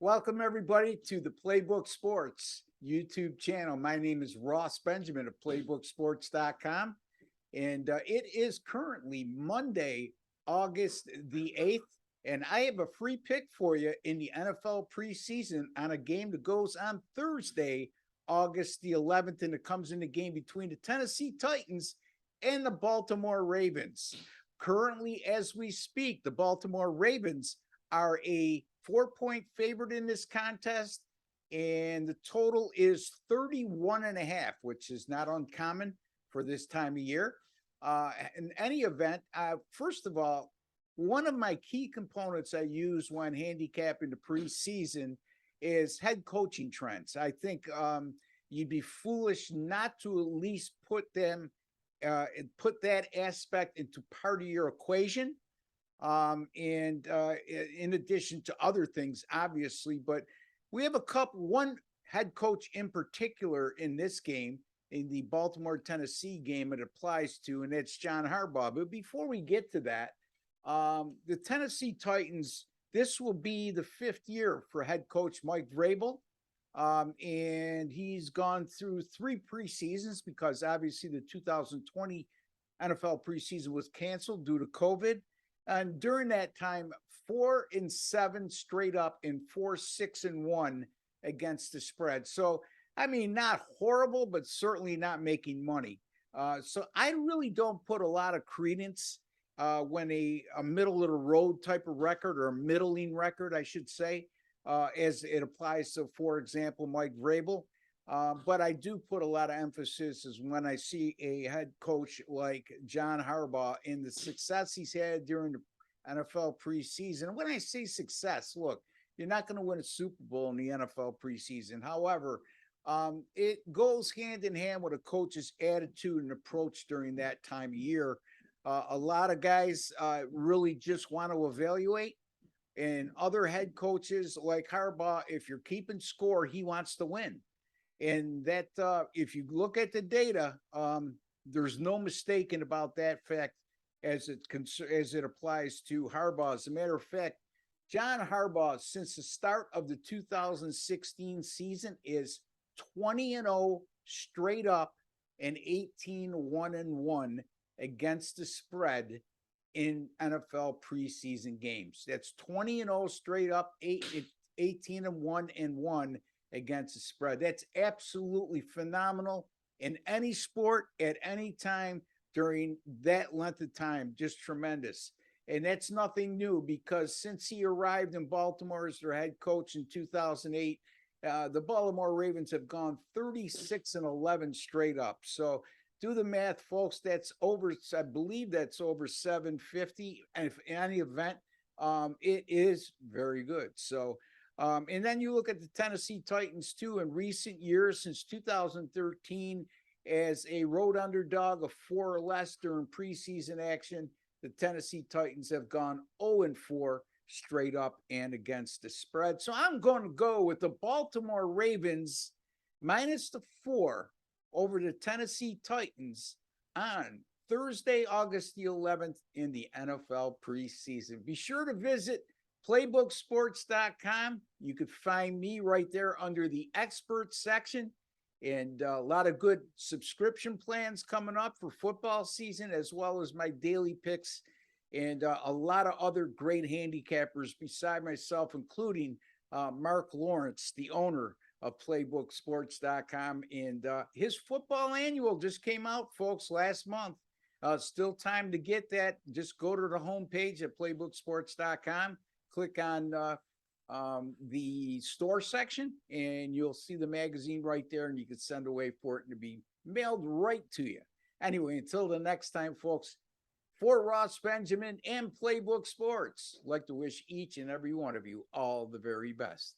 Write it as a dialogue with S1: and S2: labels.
S1: Welcome, everybody, to the Playbook Sports YouTube channel. My name is Ross Benjamin of PlaybookSports.com, and it is currently Monday, August the 8th, and I have a free pick for you in the NFL preseason on a game that goes on Thursday, August the 11th, and it comes in the game between the Tennessee Titans and the Baltimore Ravens. Currently, as we speak, the Baltimore Ravens are a 4-point favorite in this contest, and the total is 31.5, which is not uncommon for this time of year. In any event, first of all, one of my key components I use when handicapping the preseason is head coaching trends. I think you'd be foolish not to at least put them and put that aspect into part of your equation. In addition to other things, obviously, but we have one head coach in particular in this game, in the Baltimore, Tennessee game it applies to, and that's John Harbaugh. But before we get to that, the Tennessee Titans, this will be the 5th year for head coach Mike Vrabel. And he's gone through 3 preseasons because obviously the 2020 NFL preseason was canceled due to COVID. And during that time, 4-7 straight up and 4-6-1 against the spread. So, I mean, not horrible, but certainly not making money. So I really don't put a lot of credence when a middle of the road type of record, or a middling record, I should say, as it applies to, for example, Mike Vrabel. But I do put a lot of emphasis is when I see a head coach like John Harbaugh and the success he's had during the NFL preseason. And when I say success, look, you're not going to win a Super Bowl in the NFL preseason. However, it goes hand in hand with a coach's attitude and approach during that time of year. A lot of guys really just want to evaluate. And other head coaches like Harbaugh, if you're keeping score, he wants to win. And that, if you look at the data, there's no mistaking about that fact as it applies to Harbaugh. As a matter of fact, John Harbaugh, since the start of the 2016 season, is 20-0 straight up and 18-1-1 against the spread in NFL preseason games. That's 20-0 straight up, 18-1-1 against the spread. That's absolutely phenomenal in any sport at any time during that length of time. Just tremendous. And that's nothing new, because since he arrived in Baltimore as their head coach in 2008, the Baltimore Ravens have gone 36-11 straight up. So do the math, folks. That's over, I believe that's over 750. And if in any event, it is very good. So, and then you look at the Tennessee Titans too. In recent years, since 2013, as a road underdog of 4 or less during preseason action, the Tennessee Titans have gone 0-4 straight up and against the spread. So I'm going to go with the Baltimore Ravens minus the 4 over the Tennessee Titans on Thursday, August the 11th in the NFL preseason. Be sure to visit PlaybookSports.com. You could find me right there under the experts section, and a lot of good subscription plans coming up for football season, as well as my daily picks and a lot of other great handicappers beside myself, including Mark Lawrence, the owner of PlaybookSports.com. And his football annual just came out, folks, last month. Still time to get that. Just go to the homepage at PlaybookSports.com. Click on the store section, and you'll see the magazine right there, and you can send away for it and to be mailed right to you. Anyway, until the next time, folks, for Ross Benjamin and Playbook Sports, I'd like to wish each and every one of you all the very best.